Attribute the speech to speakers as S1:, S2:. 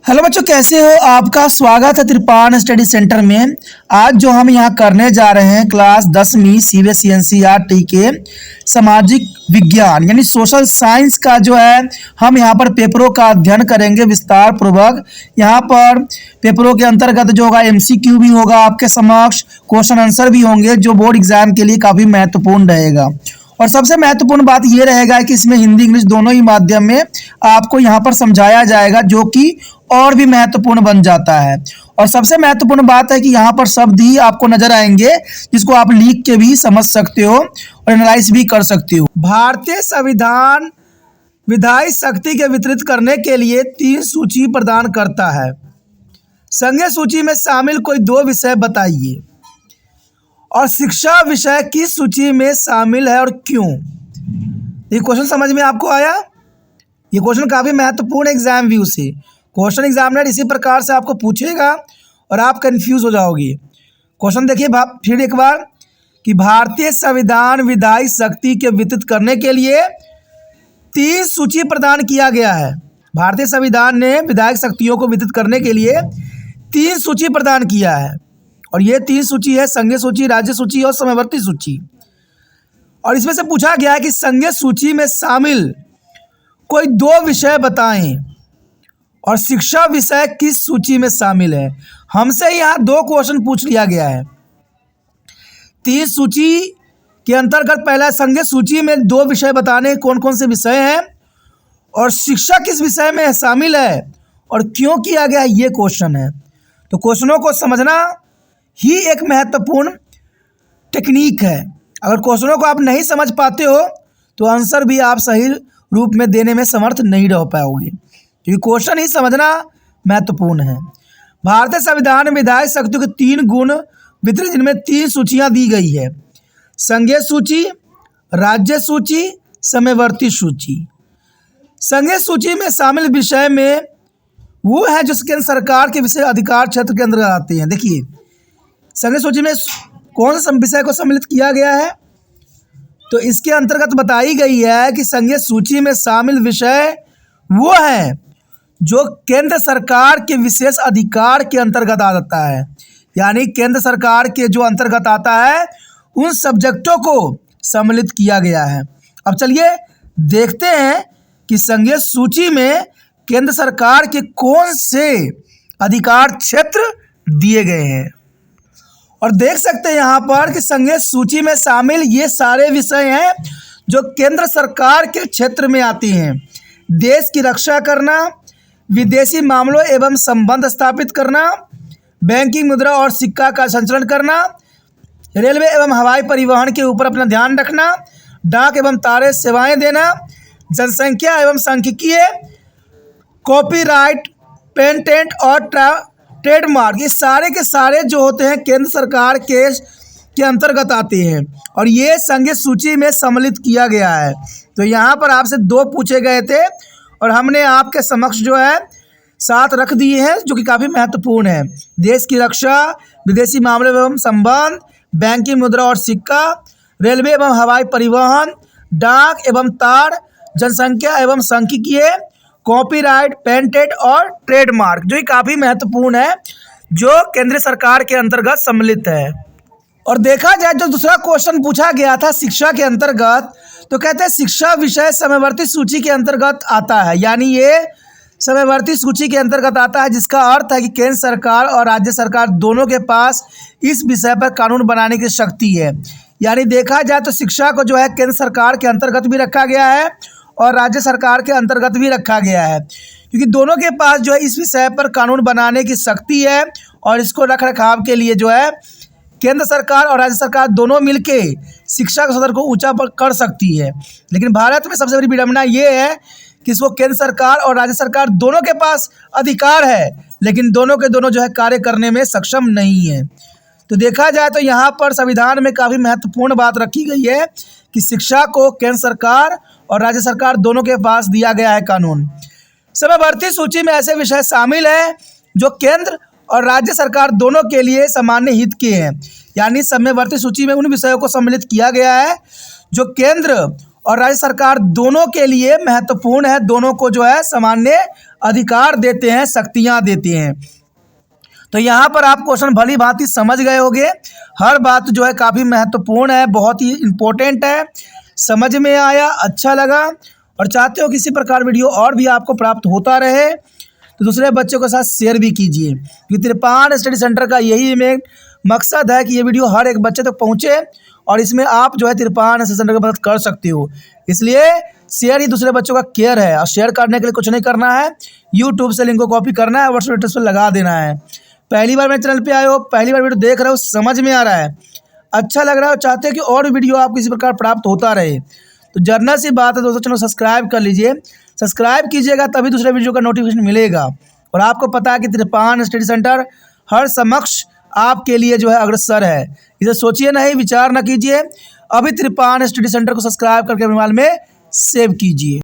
S1: Hello बच्चों, कैसे हो? आपका स्वागत है त्रिपान स्टडी सेंटर में। आज जो हम यहाँ करने जा रहे हैं क्लास 10वीं सीबीएसई एनसीईआरटी के सामाजिक विज्ञान यानी सोशल साइंस का जो है हम यहाँ पर पेपरों का अध्ययन करेंगे विस्तार पूर्वक। यहाँ पर पेपरों के अंतर्गत जो होगा एमसीक्यू भी होगा आपके समक्ष, क्वेश्चन आंसर भी होंगे जो बोर्ड एग्जाम के लिए काफ़ी महत्वपूर्ण रहेगा। और सबसे महत्वपूर्ण बात यह रहेगा कि इसमें हिंदी इंग्लिश दोनों ही माध्यम में आपको यहाँ पर समझाया जाएगा, जो कि और भी महत्वपूर्ण बन जाता है। और सबसे महत्वपूर्ण बात है कि यहाँ पर शब्द ही आपको नजर आएंगे जिसको आप लिख के भी समझ सकते हो और एनालाइज भी कर सकते हो। भारतीय संविधान विधायी शक्ति के वितरित करने के लिए 3 सूची प्रदान करता है। संज्ञेय सूची में शामिल कोई 2 विषय बताइए। और शिक्षा विषय किस सूची में शामिल है और क्यों? ये क्वेश्चन समझ में आपको आया? ये क्वेश्चन काफ़ी महत्वपूर्ण एग्जाम व्यू से। क्वेश्चन एग्जामिनर इसी प्रकार से आपको पूछेगा और आप कंफ्यूज हो जाओगे। क्वेश्चन देखिए फिर एक बार कि भारतीय संविधान विधायी शक्ति के वितरित करने के लिए 3 सूची प्रदान किया गया है। भारतीय संविधान ने विधायक शक्तियों को वितरित करने के लिए 3 सूची प्रदान किया है और ये 3 सूची है संज्ञेय सूची, राज्य सूची और समवर्ती सूची। और इसमें से पूछा गया है कि संज्ञेय सूची में शामिल कोई 2 विषय बताएं और शिक्षा विषय किस सूची में शामिल है। हमसे यहाँ 2 क्वेश्चन पूछ लिया गया है। 3 सूची के अंतर्गत पहला संज्ञेय सूची में 2 विषय बताने कौन कौन से विषय हैं और शिक्षा किस विषय में शामिल है और क्यों किया गया है, ये क्वेश्चन है। तो क्वेश्चनों को समझना ही एक महत्वपूर्ण टेक्निक है। अगर क्वेश्चनों को आप नहीं समझ पाते हो तो आंसर भी आप सही रूप में देने में समर्थ नहीं रह पाओगे, क्योंकि क्वेश्चन ही समझना महत्वपूर्ण है। भारतीय संविधान में विधायक शक्तियों के 3 गुण वितरित, जिनमें 3 सूचियां दी गई है। संज्ञेय सूची, राज्य सूची, समवर्ती सूची। संज्ञेय सूची में शामिल विषय में वो है जो केंद्र सरकार के विषय अधिकार क्षेत्र के अंदर आते हैं। देखिए संज्ञेय सूची में कौन से विषय को सम्मिलित किया गया है, तो इसके अंतर्गत बताई गई है कि संज्ञेय सूची में शामिल विषय वो है जो केंद्र सरकार के विशेष अधिकार के अंतर्गत आ जाता है। यानी केंद्र सरकार के जो अंतर्गत आता है उन सब्जेक्टों को सम्मिलित किया गया है। अब चलिए देखते हैं कि संज्ञेय सूची में केंद्र सरकार के कौन से अधिकार क्षेत्र दिए गए हैं। और देख सकते हैं यहाँ पर कि संज्ञेय सूची में शामिल ये सारे विषय हैं जो केंद्र सरकार के क्षेत्र में आती हैं। देश की रक्षा करना, विदेशी मामलों एवं संबंध स्थापित करना, बैंकिंग मुद्रा और सिक्का का संचलन करना, रेलवे एवं हवाई परिवहन के ऊपर अपना ध्यान रखना, डाक एवं तारे सेवाएं देना, जनसंख्या एवं सांख्यिकीय, कॉपीराइट, पेटेंट और ट्रेडमार्क, ये सारे के सारे जो होते हैं केंद्र सरकार के अंतर्गत आते हैं और ये संज्ञेय सूची में सम्मिलित किया गया है। तो यहाँ पर आपसे 2 पूछे गए थे और हमने आपके समक्ष जो है 7 रख दिए हैं जो कि काफ़ी महत्वपूर्ण है। देश की रक्षा, विदेशी मामले एवं संबंध, बैंकिंग मुद्रा और सिक्का, रेलवे एवं हवाई परिवहन, डाक एवं तार, जनसंख्या एवं सांख्यिकीय, कॉपीराइट, पेटेंट और ट्रेडमार्क, जो कि काफ़ी महत्वपूर्ण है, जो केंद्र सरकार के अंतर्गत सम्मिलित है। और देखा जाए जो दूसरा क्वेश्चन पूछा गया था शिक्षा के अंतर्गत, तो कहते हैं शिक्षा विषय समवर्ती सूची के अंतर्गत आता है। यानी ये समवर्ती सूची के अंतर्गत आता है, जिसका अर्थ है कि केंद्र सरकार और राज्य सरकार दोनों के पास इस विषय पर कानून बनाने की शक्ति है। यानी देखा जाए तो शिक्षा को जो है केंद्र सरकार के अंतर्गत भी रखा गया है और राज्य सरकार के अंतर्गत भी रखा गया है, क्योंकि दोनों के पास जो है इस विषय पर कानून बनाने की शक्ति है और इसको रख रखाव के लिए जो है केंद्र सरकार और राज्य सरकार दोनों मिलके शिक्षा के स्तर को ऊंचा कर सकती है। लेकिन भारत में सबसे बड़ी विडंबना ये है कि इसको केंद्र सरकार और राज्य सरकार दोनों के पास अधिकार है, लेकिन दोनों के दोनों जो है कार्य करने में सक्षम नहीं है। तो देखा जाए तो यहाँ पर संविधान में काफ़ी महत्वपूर्ण बात रखी गई है कि शिक्षा को केंद्र सरकार और राज्य सरकार दोनों के पास दिया गया है कानून। समवर्ती सूची में ऐसे विषय शामिल हैं जो केंद्र और राज्य सरकार दोनों के लिए सामान्य हित के हैं। यानी समवर्ती सूची में उन विषयों को सम्मिलित किया गया है जो केंद्र और राज्य सरकार दोनों के लिए महत्वपूर्ण है, दोनों को जो है सामान्य अधिकार देते हैं, शक्तियां देते हैं। तो यहाँ पर आप क्वेश्चन भली भांति समझ गए होंगे। हर बात जो है काफ़ी महत्वपूर्ण है, बहुत ही इम्पोर्टेंट है। समझ में आया, अच्छा लगा और चाहते हो किसी प्रकार वीडियो और भी आपको प्राप्त होता रहे तो दूसरे बच्चों के साथ शेयर भी कीजिए, क्योंकि त्रिपान स्टडी सेंटर का यही में मकसद है कि ये वीडियो हर एक बच्चे तक पहुँचे और इसमें आप जो है त्रिपान स्टडी सेंटर की मदद कर सकते हो। इसलिए शेयर ही दूसरे बच्चों का केयर है और शेयर करने के लिए कुछ नहीं करना है, यूट्यूब से लिंक को कॉपी करना है, व्हाट्सएप स्टेटस पर लगा देना है। पहली बार मेरे चैनल पे आए हो, पहली बार वीडियो देख रहे हो, समझ में आ रहा है, अच्छा लग रहा है, चाहते हो कि और भी वीडियो आपको इसी प्रकार प्राप्त होता रहे तो जर्नल सी बात है दोस्तों, चैनल सब्सक्राइब कर लीजिए। सब्सक्राइब कीजिएगा तभी दूसरे वीडियो का नोटिफिकेशन मिलेगा। और आपको पता है कि त्रिपान स्टडी सेंटर हर समक्ष आपके लिए जो है अग्रसर है। इसे सोचिए नहीं, विचार न कीजिए, अभी त्रिपान स्टडी सेंटर को सब्सक्राइब करके मोबाइल में सेव कीजिए।